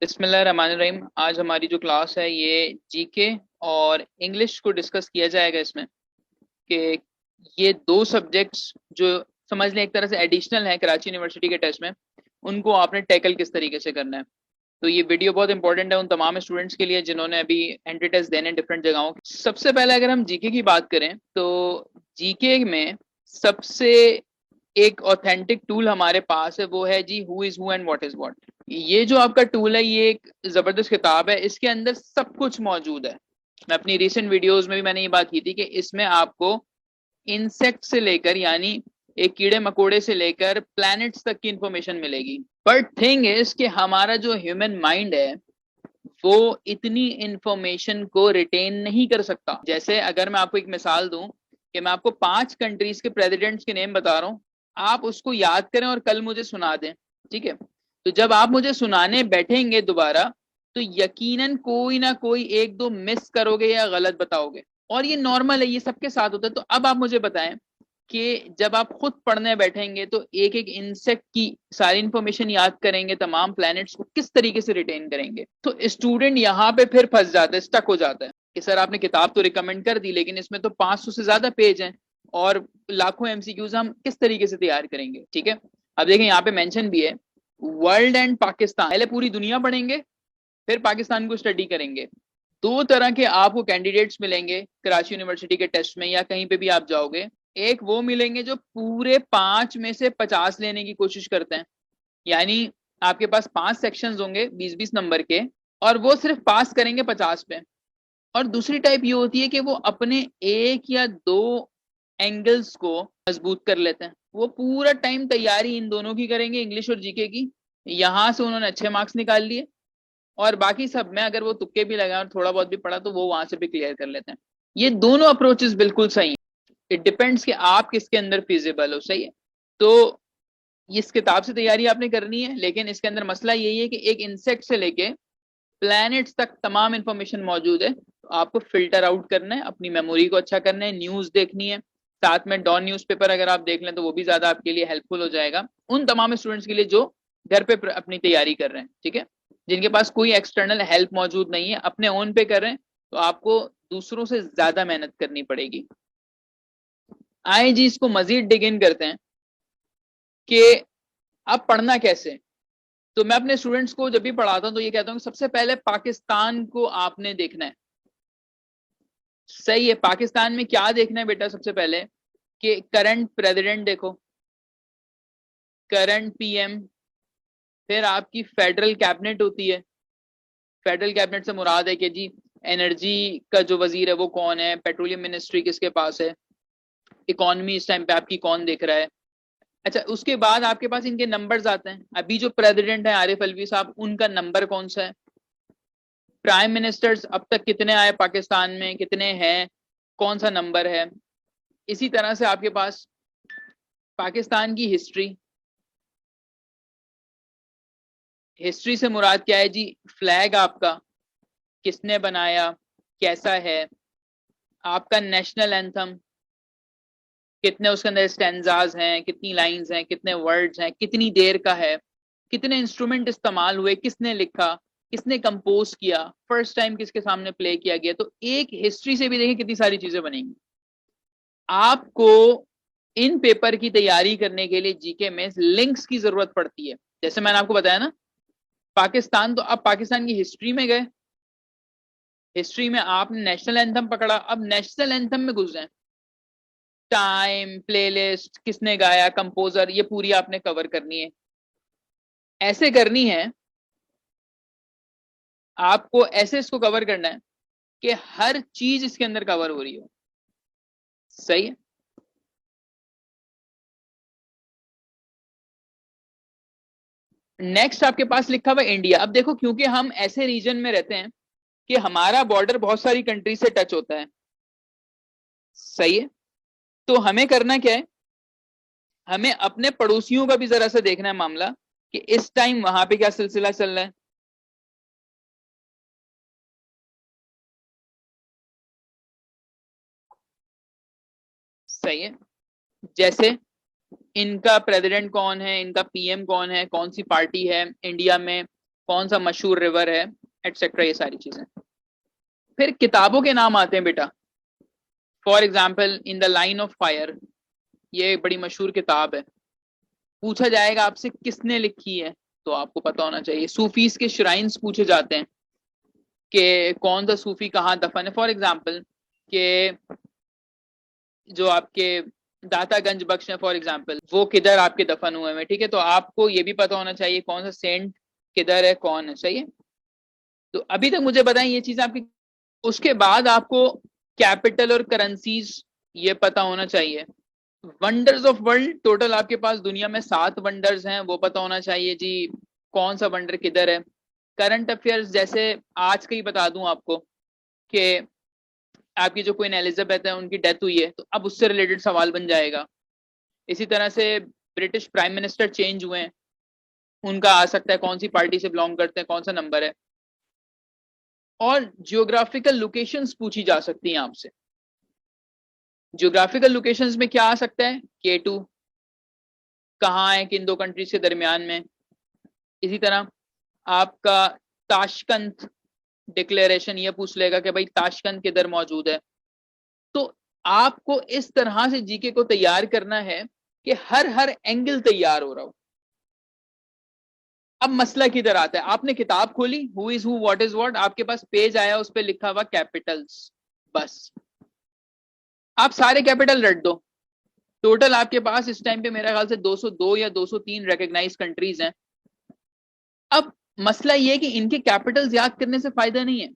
बिस्मिल्लाहिर्रहमानिर्रहीम। आज हमारी जो क्लास है ये जीके और इंग्लिश को डिस्कस किया जाएगा इसमें कि ये दो सब्जेक्ट्स जो समझ लें एक तरह से एडिशनल है कराची यूनिवर्सिटी के टेस्ट में, उनको आपने टैकल किस तरीके से करना है। तो ये वीडियो बहुत इंपॉर्टेंट है उन तमाम स्टूडेंट्स के लिए जिन्होंने अभी एंट्री टेस्ट देने डिफरेंट जगहों के। सबसे पहले अगर हम जीके की बात करें तो जीके में सबसे एक ऑथेंटिक टूल हमारे पास है, वो है जी who is who and what is what. ये जो आपका टूल है ये एक जबरदस्त किताब है, इसके अंदर सब कुछ मौजूद है। मैं अपनी रिसेंट वीडियोस में भी मैंने ये बात की थी कि इसमें आपको इंसेक्ट से लेकर यानी एक कीड़े मकोड़े से लेकर प्लैनेट्स तक की इंफॉर्मेशन मिलेगी। बट थिंग इज कि हमारा जो ह्यूमन माइंड है वो इतनी इंफॉर्मेशन को रिटेन नहीं कर सकता। जैसे अगर मैं आपको एक मिसाल दूं कि मैं आपको 5 कंट्रीज के प्रेसिडेंट्स के नेम बता रहा हूं, आप उसको याद करें और कल मुझे सुना दें, ठीक है। तो जब आप मुझे सुनाने बैठेंगे दोबारा तो यकीनन कोई ना कोई एक दो मिस करोगे या गलत बताओगे, और ये नॉर्मल है, ये सबके साथ होता है। तो अब आप मुझे बताएं कि जब आप खुद पढ़ने बैठेंगे तो एक एक इंसेक्ट की सारी इंफॉर्मेशन याद करेंगे, तमाम प्लैनेट्स को किस तरीके से रिटेन करेंगे। तो स्टूडेंट यहाँ पे फिर फंस जाता है, स्टक हो जाता है कि सर आपने किताब तो रिकमेंड कर दी लेकिन इसमें तो 500 से ज्यादा पेज हैं और लाखों एमसीक्यूज, हम किस तरीके से तैयार करेंगे। ठीक है, अब देखें यहाँ पे मेंशन भी है वर्ल्ड एंड पाकिस्तान। पहले पूरी दुनिया पढ़ेंगे फिर पाकिस्तान को स्टडी करेंगे। दो तरह के आपको कैंडिडेट्स मिलेंगे कराची यूनिवर्सिटी के टेस्ट में या कहीं पे भी आप जाओगे। एक वो मिलेंगे जो पूरे 5 में से 50 लेने की कोशिश करते हैं, यानी आपके पास 5 सेक्शंस होंगे 20-20 नंबर के और वो सिर्फ पास करेंगे 50 पे। और दूसरी टाइप ये होती है कि वो अपने एक या दो एंगल्स को मजबूत कर लेते हैं, वो पूरा टाइम तैयारी इन दोनों की करेंगे, इंग्लिश और जीके की। यहां से उन्होंने अच्छे मार्क्स निकाल लिए और बाकी सब में अगर वो तुक्के भी लगाए और थोड़ा बहुत भी पढ़ा तो वो वहां से भी क्लियर कर लेते हैं। ये दोनों अप्रोचेस बिल्कुल सही है, इट डिपेंड्स कि आप किसके अंदर फिजिबल हो। सही है, तो इस किताब से तैयारी आपने करनी है, लेकिन इसके अंदर मसला यही है कि एक इंसेक्ट से लेके प्लैनेट्स तक तमाम इंफॉर्मेशन मौजूद है। तो आपको फिल्टर आउट करना है, अपनी मेमोरी को अच्छा करना है, न्यूज देखनी है। साथ में डॉन न्यूज़पेपर अगर आप देख लें तो वो भी ज्यादा आपके लिए हेल्पफुल हो जाएगा उन तमाम स्टूडेंट्स के लिए जो घर पे अपनी तैयारी कर रहे हैं, ठीक है, जिनके पास कोई एक्सटर्नल हेल्प मौजूद नहीं है, अपने ओन पे कर रहे हैं। तो आपको दूसरों से ज्यादा मेहनत करनी पड़ेगी। आए जी इसको मजीद डिग इन करते हैं कि अब पढ़ना कैसे। तो मैं अपने स्टूडेंट्स को जब भी पढ़ाता हूं तो ये कहता हूँ कि सबसे पहले पाकिस्तान को आपने देखना है। सही है, पाकिस्तान में क्या देखना है बेटा? सबसे पहले कि करंट प्रेसिडेंट देखो, करंट पीएम, फिर आपकी फेडरल कैबिनेट होती है। फेडरल कैबिनेट से मुराद है कि जी एनर्जी का जो वजीर है वो कौन है, पेट्रोलियम मिनिस्ट्री किसके पास है, इकोनॉमी इस टाइम पे आपकी कौन देख रहा है। अच्छा, उसके बाद आपके पास इनके नंबर्स आते हैं। अभी जो प्रेसिडेंट है आरिफ अलवी साहब, उनका नंबर कौन सा है। प्राइम मिनिस्टर्स अब तक कितने आए पाकिस्तान में, कितने हैं, कौन सा नंबर है। इसी तरह से आपके पास पाकिस्तान की हिस्ट्री, हिस्ट्री से मुराद क्या है जी, फ्लैग आपका किसने बनाया, कैसा है, आपका नेशनल एंथम कितने उसके अंदर स्टैंजाज हैं, कितनी लाइंस हैं, कितने वर्ड्स हैं, कितनी देर का है, कितने इंस्ट्रूमेंट इस्तेमाल हुए, किसने लिखा, किसने कंपोज किया, फर्स्ट टाइम किसके सामने प्ले किया गया। तो एक हिस्ट्री से भी देखिए कितनी सारी चीजें बनेंगी। आपको इन पेपर की तैयारी करने के लिए जीके में लिंक्स की जरूरत पड़ती है। जैसे मैंने आपको बताया ना पाकिस्तान, तो अब पाकिस्तान की हिस्ट्री में गए, हिस्ट्री में आपने नेशनल एंथम पकड़ा, अब नेशनल एंथम में घुस जाए, टाइम, प्लेलिस्ट, किसने गाया, कंपोजर, ये पूरी आपने कवर करनी है। ऐसे करनी है, आपको ऐसे इसको कवर करना है कि हर चीज इसके अंदर कवर हो रही हो। सही है, नेक्स्ट आपके पास लिखा हुआ इंडिया। अब देखो क्योंकि हम ऐसे रीजन में रहते हैं कि हमारा बॉर्डर बहुत सारी कंट्री से टच होता है। सही है, तो हमें करना क्या है, हमें अपने पड़ोसियों का भी जरा सा देखना है मामला कि इस टाइम वहां पे क्या सिलसिला चल रहा है। सही है, जैसे इनका प्रेसिडेंट कौन है, इनका पीएम कौन है, कौन सी पार्टी है इंडिया में, कौन सा मशहूर रिवर है, एटसेट्रा, ये सारी चीजें। फिर किताबों के नाम आते हैं बेटा। For example in the line of fire, ये एक बड़ी मशहूर किताब है। पूछा जाएगा आपसे किसने लिखी है, तो आपको पता होना चाहिए। सूफीज के श्राइन्स पूछे जाते हैं कि कौन सा सूफी कहाँ दफन है। फॉर एग्जाम्पल के जो आपके दातागंज बख्श है फॉर एग्जाम्पल, वो किधर आपके दफन हुए हैं, ठीक है। तो आपको ये भी पता होना चाहिए कौन सा सेंट किधर है, कौन है, सही है। तो अभी तक मुझे बताएं ये चीज आपकी। उसके बाद आपको कैपिटल और करेंसीज ये पता होना चाहिए। वंडर्स ऑफ वर्ल्ड, टोटल आपके पास दुनिया में 7 वंडर्स हैं, वो पता होना चाहिए जी, कौन सा वंडर किधर है। करंट अफेयर्स जैसे आज का ही बता दूं आपको कि आपकी जो क्वीन एलिजाबेथ है उनकी डेथ हुई है, तो अब उससे रिलेटेड सवाल बन जाएगा। इसी तरह से ब्रिटिश प्राइम मिनिस्टर चेंज हुए हैं, उनका आ सकता है, कौन सी पार्टी से बिलोंग करते हैं, कौन सा नंबर है। और जियोग्राफिकल लोकेशंस पूछी जा सकती हैं आपसे। जियोग्राफिकल लोकेशंस में क्या आ सकता है, K2 कहाँ है, किन दो कंट्रीज के दरमियान में। इसी तरह आपका ताशकंद डिक्लेरेशन ये पूछ लेगा कि भाई ताशकंद किधर मौजूद है। तो आपको इस तरह से जीके को तैयार करना है कि हर हर एंगल तैयार हो रहा हो। अब मसला किधर आता है, आपने किताब खोली, who is who what is what, आपके पास पेज आया, उस पर लिखा हुआ कैपिटल्स, बस आप सारे कैपिटल रट दो। टोटल आपके पास इस टाइम पे मेरे ख्याल से 202 या 203 रिकॉग्नाइज्ड कंट्रीज हैं। अब मसला ये है कि इनके कैपिटल्स याद करने से फायदा नहीं है,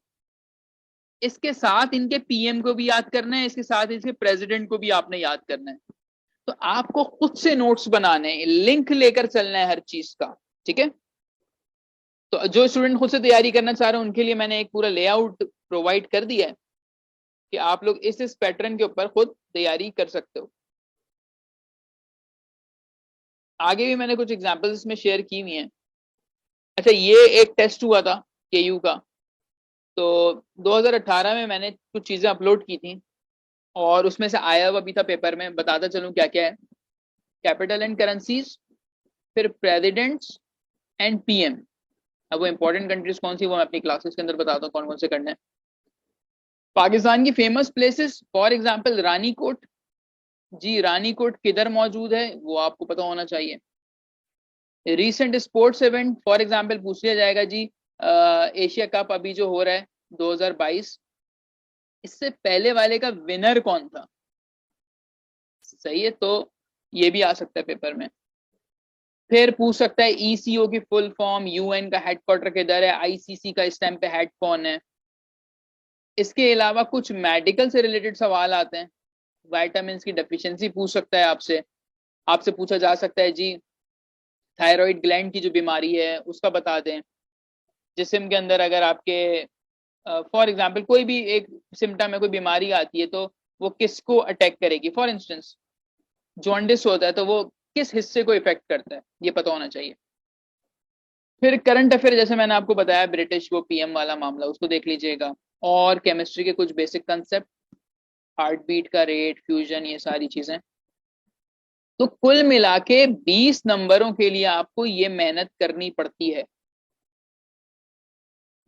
इसके साथ इनके पीएम को भी याद करना है, इसके साथ इसके प्रेसिडेंट को भी आपने याद करना है। तो आपको खुद से नोट्स बनाने, लिंक लेकर चलना है हर चीज का, ठीक है। तो जो स्टूडेंट खुद से तैयारी करना चाह रहे हैं उनके लिए मैंने एक पूरा लेआउट प्रोवाइड कर दिया है कि आप लोग इस पैटर्न के ऊपर खुद तैयारी कर सकते हो। आगे भी मैंने कुछ एग्जांपल्स इसमें शेयर की हुई हैं। अच्छा, ये एक टेस्ट हुआ था केयू का, तो 2018 में मैंने कुछ चीजें अपलोड की थी और उसमें से आया हुआ भी था पेपर में, बताता चलूं क्या क्या है। कैपिटल एंड करेंसीज, फिर प्रेसिडेंट्स एंड पीएम। अब वो इंपॉर्टेंट कंट्रीज कौन सी वो मैं अपनी क्लासेस के अंदर बताता हूँ कौन कौन से करने हैं। पाकिस्तान की famous places, for example Rani Kot, जी रानी कोट किधर मौजूद है वो आपको पता होना चाहिए। Recent sports event, for example पूछ लिया जाएगा जी एशिया कप अभी जो हो रहा है 2022, इससे पहले वाले का विनर कौन था, सही है। तो ये भी आ सकता है पेपर में। फिर पूछ सकता है ईसीओ की फुल फॉर्म, यूएन का हेडक्वार्टर किधर है, आईसीसी का इस टाइम पे हेड कौन है। इसके अलावा कुछ मेडिकल से रिलेटेड सवाल आते हैं, विटामिन की डेफिशिएंसी पूछ सकता है आपसे। आपसे पूछा जा सकता है जी थायराइड ग्लैंड की जो बीमारी है उसका बता दें। जिस्म के अंदर अगर आपके फॉर एग्जांपल कोई भी एक सिम्टम है, कोई बीमारी आती है, तो वो किसको अटैक करेगी। फॉर इंस्टेंस जॉन्डिस होता है तो वो किस हिस्से को इफेक्ट करता है, ये पता होना चाहिए। फिर करंट अफेयर जैसे मैंने आपको बताया, ब्रिटिश वो पीएम वाला मामला, उसको देख लीजिएगा। और केमिस्ट्री के कुछ बेसिक कंसेप्ट, हार्ट बीट का रेट, फ्यूजन, ये सारी चीजें। तो कुल मिला के 20 नंबरों के लिए आपको ये मेहनत करनी पड़ती है।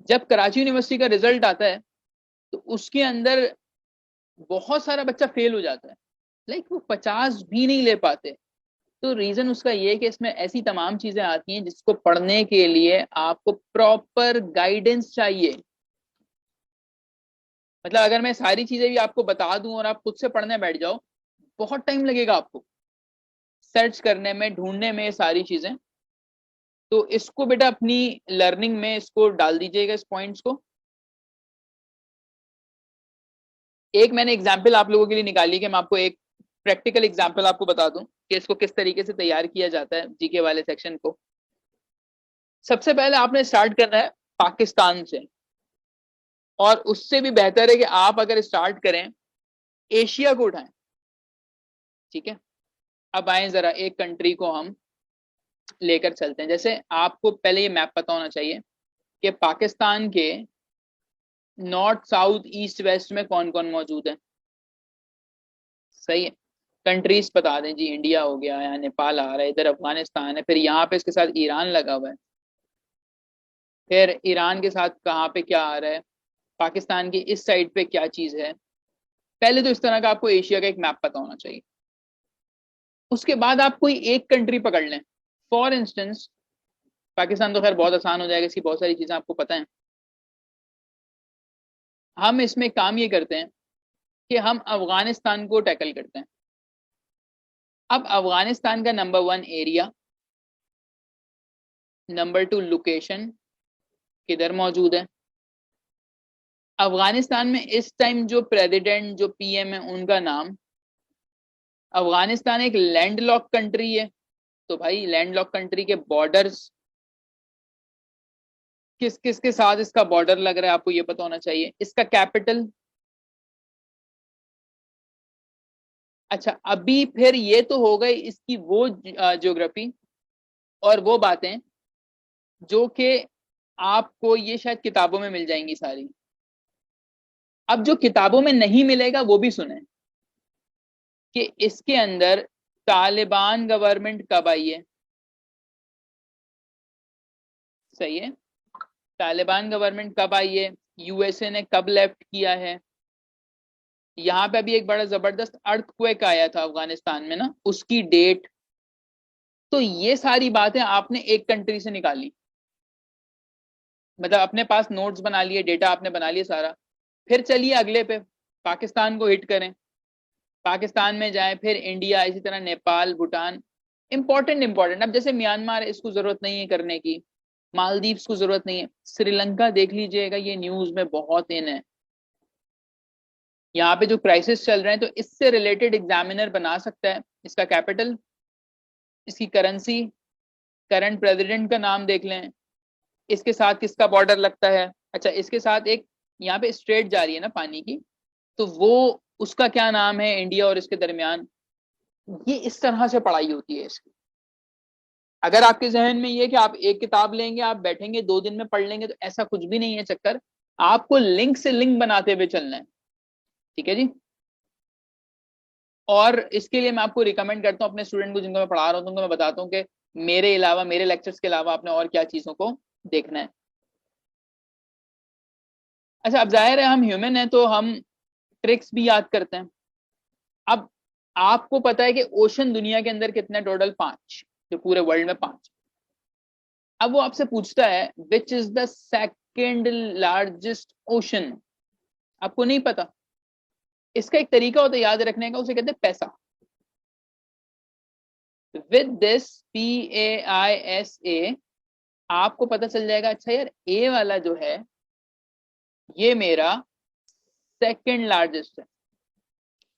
जब कराची यूनिवर्सिटी का रिजल्ट आता है तो उसके अंदर बहुत सारा बच्चा फेल हो जाता है, लाइक वो 50 भी नहीं ले पाते। तो रीजन उसका ये है कि इसमें ऐसी तमाम चीजें आती हैं जिसको पढ़ने के लिए आपको प्रॉपर गाइडेंस चाहिए। मतलब अगर मैं सारी चीजें भी आपको बता दूं और आप खुद से पढ़ने बैठ जाओ, बहुत टाइम लगेगा आपको सर्च करने में, ढूंढने में ये सारी चीजें। तो इसको बेटा अपनी लर्निंग में इसको डाल दीजिएगा, इस पॉइंट्स को। एक मैंने एग्जाम्पल आप लोगों के लिए निकाली कि मैं आपको एक प्रैक्टिकल एग्जाम्पल आपको बता दूं कि इसको किस तरीके से तैयार किया जाता है जीके वाले सेक्शन को। सबसे पहले आपने स्टार्ट करना है पाकिस्तान से, और उससे भी बेहतर है कि आप अगर स्टार्ट करें एशिया को उठाएं, ठीक है। अब आए जरा एक कंट्री को हम लेकर चलते हैं। जैसे आपको पहले ये मैप पता होना चाहिए कि पाकिस्तान के नॉर्थ साउथ ईस्ट वेस्ट में कौन कौन मौजूद है, सही है। कंट्रीज बता दें जी, इंडिया हो गया, यहाँ नेपाल आ रहा है, इधर अफगानिस्तान है, फिर यहाँ पे इसके साथ ईरान लगा हुआ है। फिर ईरान के साथ कहाँ पे क्या आ रहा है, पाकिस्तान की इस साइड पे क्या चीज है। पहले तो इस तरह का आपको एशिया का एक मैप पता होना चाहिए। उसके बाद आप कोई एक कंट्री पकड़ लें, फॉर इंस्टेंस पाकिस्तान, तो खैर बहुत आसान हो जाएगा, इसकी बहुत सारी चीजें आपको पता है। हम इसमें काम ये करते हैं कि हम अफगानिस्तान को टैकल करते हैं। अब अफगानिस्तान का नंबर 1 एरिया, नंबर 2 लोकेशन, किधर मौजूद है। अफगानिस्तान में इस टाइम जो प्रेसिडेंट जो पीएम है उनका नाम। अफगानिस्तान एक लैंडलॉक कंट्री है, तो भाई लैंडलॉक कंट्री के बॉर्डर्स किस किस के साथ इसका बॉर्डर लग रहा है आपको ये पता होना चाहिए। इसका कैपिटल। अच्छा, अभी फिर ये तो हो गई इसकी वो ज्योग्राफी और वो बातें जो कि आपको ये शायद किताबों में मिल जाएंगी सारी। अब जो किताबों में नहीं मिलेगा वो भी सुने कि इसके अंदर तालिबान गवर्नमेंट कब आई है। सही है, तालिबान गवर्नमेंट कब आई है, यूएसए ने कब लेफ्ट किया है। यहाँ पे अभी एक बड़ा जबरदस्त अर्थक्वेक आया था अफगानिस्तान में ना, उसकी डेट। तो ये सारी बातें आपने एक कंट्री से निकाली, मतलब अपने पास नोट्स बना लिए, डेटा आपने बना लिया सारा। फिर चलिए अगले पे, पाकिस्तान को हिट करें। पाकिस्तान में जाएं, फिर इंडिया, इसी तरह नेपाल, भूटान। इंपॉर्टेंट इंपॉर्टेंट, अब जैसे म्यांमार, इसको जरूरत नहीं है करने की। मालदीव्स को जरूरत नहीं है। श्रीलंका देख लीजिएगा, ये न्यूज में बहुत इन है। यहाँ पे जो क्राइसिस चल रहे हैं, तो इससे रिलेटेड एग्जामिनर बना सकता है। इसका कैपिटल, इसकी करेंसी, करंट प्रेसिडेंट का नाम देख लें, इसके साथ किसका बॉर्डर लगता है। अच्छा, इसके साथ एक यहाँ पे स्ट्रेट जा रही है ना पानी की, तो वो उसका क्या नाम है इंडिया और इसके दरमियान। ये इस तरह से पढ़ाई होती है इसकी। अगर आपके जहन में ये कि आप एक किताब लेंगे, आप बैठेंगे 2 दिन में पढ़ लेंगे, तो ऐसा कुछ भी नहीं है चक्कर। आपको लिंक से लिंक बनाते हुए चलना है। ठीक है जी। और इसके लिए मैं आपको रिकमेंड करता हूँ अपने स्टूडेंट को, जिनको मैं पढ़ा रहा हूँ, तो उनको मैं बताता हूँ कि मेरे अलावा, मेरे लेक्चर्स के अलावा आपने और क्या चीजों को देखना है। अच्छा, अब जाहिर है हम ह्यूमन हैं, तो हम ट्रिक्स भी याद करते हैं। अब आपको पता है कि ओशन दुनिया के अंदर कितने, टोटल 5, जो पूरे वर्ल्ड में 5। अब वो आपसे पूछता है which is the second largest ocean, आपको नहीं पता। इसका एक तरीका होता है याद रखने का, उसे कहते हैं पैसा। विद दिस PAISA आपको पता चल जाएगा, अच्छा यार ए वाला जो है ये मेरा सेकेंड लार्जेस्ट है।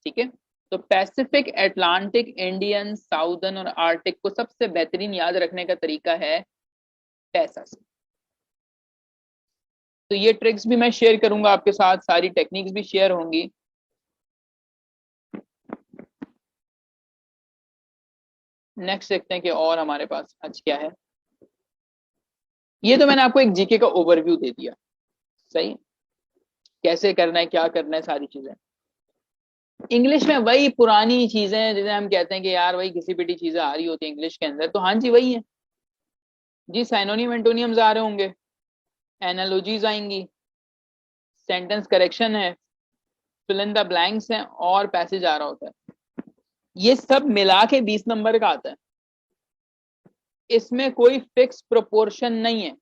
ठीक है, तो पैसिफिक, अटलांटिक, इंडियन, साउदर्न और आर्टिक को सबसे बेहतरीन याद रखने का तरीका है पैसा से। तो ये ट्रिक्स भी मैं शेयर करूंगा आपके साथ, सारी टेक्निक्स भी शेयर होंगी। नेक्स्ट देखते हैं कि और हमारे पास आज क्या है। ये तो मैंने आपको एक जीके का ओवरव्यू दे दिया। सही, कैसे करना है, क्या करना है, सारी चीजें। इंग्लिश में वही पुरानी चीजें, जिसे हम कहते हैं कि यार वही घिसी पिटी चीजें आ रही होती है इंग्लिश के अंदर, तो हाँ जी वही है जी। साइनोनिम एंटोनियम्स आ रहे होंगे, एनालॉजीज आएंगी, सेंटेंस करेक्शन है, फिल इन द ब्लैंक्स हैं, और पैसेज आ रहा होता है। ये सब मिला के 20 नंबर का आता है। इसमें कोई फिक्स प्रोपोर्शन नहीं है।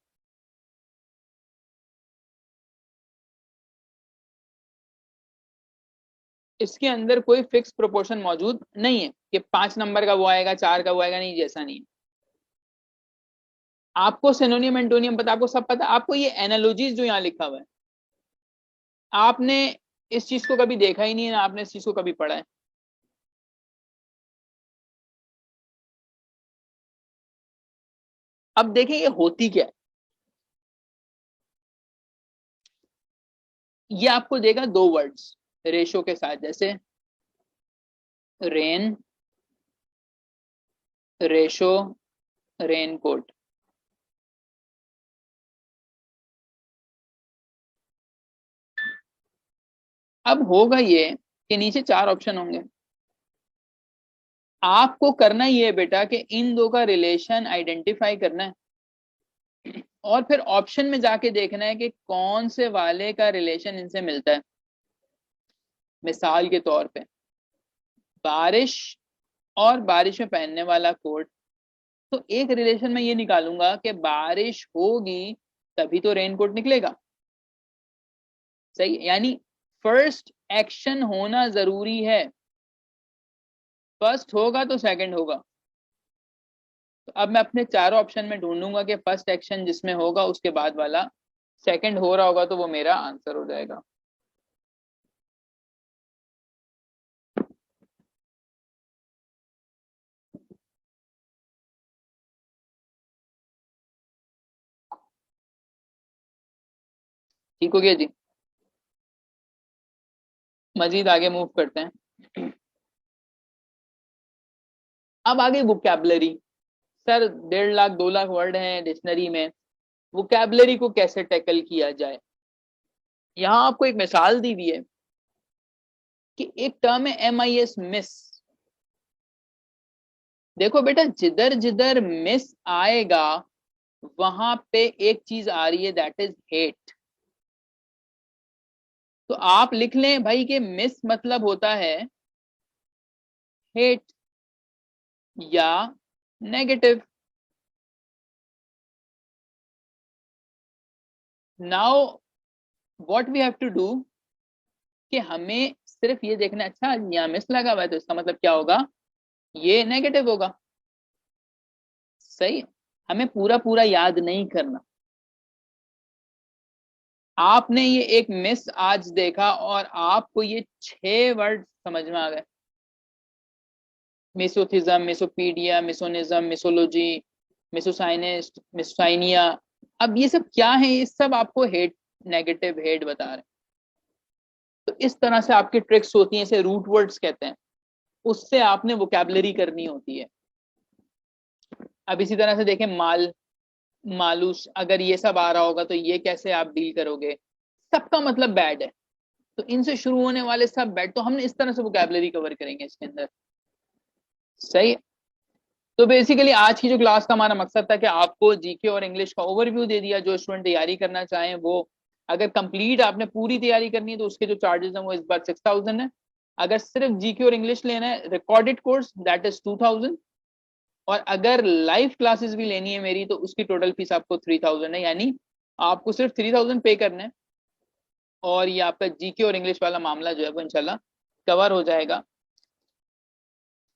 इसके अंदर कोई फिक्स प्रोपोर्शन मौजूद नहीं है कि 5 नंबर का वो आएगा, 4 का वो आएगा, नहीं, जैसा नहीं है। आपको सिनोनियम एंटोनियम पता, आपको सब पता। आपको ये एनालॉजीज जो यहाँ लिखा हुआ है, आपने इस चीज को कभी देखा ही नहीं है ना, आपने इस चीज को कभी पढ़ा है। अब देखें ये होती क्या है। ये आपको देगा 2 वर्ड्स रेशो के साथ, जैसे रेन, रेशो, रेनकोट। अब होगा ये कि नीचे 4 ऑप्शन होंगे। आपको करना ये है बेटा कि इन दो का रिलेशन आइडेंटिफाई करना है। और फिर ऑप्शन में जाके देखना है कि कौन से वाले का रिलेशन इनसे मिलता है। मिसाल के तौर पे बारिश और बारिश में पहनने वाला कोट, तो एक रिलेशन में ये निकालूंगा कि बारिश होगी तभी तो रेनकोट निकलेगा। सही, यानी फर्स्ट एक्शन होना जरूरी है, फर्स्ट होगा तो सेकंड होगा। तो अब मैं अपने चारों ऑप्शन में ढूंढूंगा कि फर्स्ट एक्शन जिसमें होगा उसके बाद वाला सेकंड हो रहा होगा, तो वो मेरा आंसर हो जाएगा। ठीक हो गया जी। मजीद आगे मूव करते हैं। अब आगे vocabulary. Sir 1.5 lakh 2 lakh word हैं डिक्शनरी में, वोकैबलरी को कैसे टैकल किया जाए। यहाँ आपको एक मिसाल दी हुई है कि एक टर्म है MIS, मिस। देखो बेटा, जिधर जिधर मिस आएगा वहां पे एक चीज आ रही है, दैट इज हेट। तो आप लिख लें भाई कि मिस मतलब होता है हेट या negative. Now what we have to do कि हमें सिर्फ ये देखना है, अच्छा यहाँ मिस लगा हुआ है तो इसका मतलब क्या होगा, ये नेगेटिव होगा। सही, हमें पूरा पूरा याद नहीं करना। आपने ये एक मिस आज देखा और आपको ये 6 वर्ड समझ में आ गए, मिसोथिज्म, मिसोपीडिया, मिसोनिज्म, मिसोलॉजी, मिसोसाइनिस्ट, मिसोसाइनिया। अब ये सब क्या है, ये सब आपको हेट, नेगेटिव हेट बता रहे हैं। तो इस तरह से आपकी ट्रिक्स होती हैं, इसे रूट वर्ड्स कहते हैं, उससे आपने वोकैबलरी करनी होती है। अब इसी तरह से देखें माल, मालूस, अगर ये सब आ रहा होगा तो ये कैसे आप डील करोगे, सबका मतलब बैड है, तो इनसे शुरू होने वाले सब बैड, तो हमने इस तरह से वोकैबलरी कवर करेंगे इसके अंदर। सही। तो बेसिकली आज की जो क्लास का हमारा मकसद था कि आपको जीके और इंग्लिश का ओवरव्यू दे दिया। जो स्टूडेंट तैयारी करना चाहें वो, अगर कंप्लीट आपने पूरी तैयारी करनी है तो उसके जो चार्जेस हैं वो इस बार 6,000 है। अगर सिर्फ जीके और इंग्लिश लेना है रिकॉर्डेड कोर्स, दैट इज 2,000। और अगर लाइव क्लासेस भी लेनी है मेरी तो उसकी टोटल फीस आपको 3,000 है, यानी आपको सिर्फ 3,000 पे करना है और ये आपका जीके और इंग्लिश वाला मामला जो है वो इंशाल्लाह कवर हो जाएगा।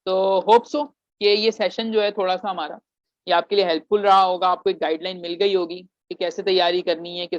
तो होप सो कि ये सेशन जो है थोड़ा सा हमारा ये आपके लिए हेल्पफुल रहा होगा, आपको एक गाइडलाइन मिल गई होगी कि कैसे तैयारी करनी है, किस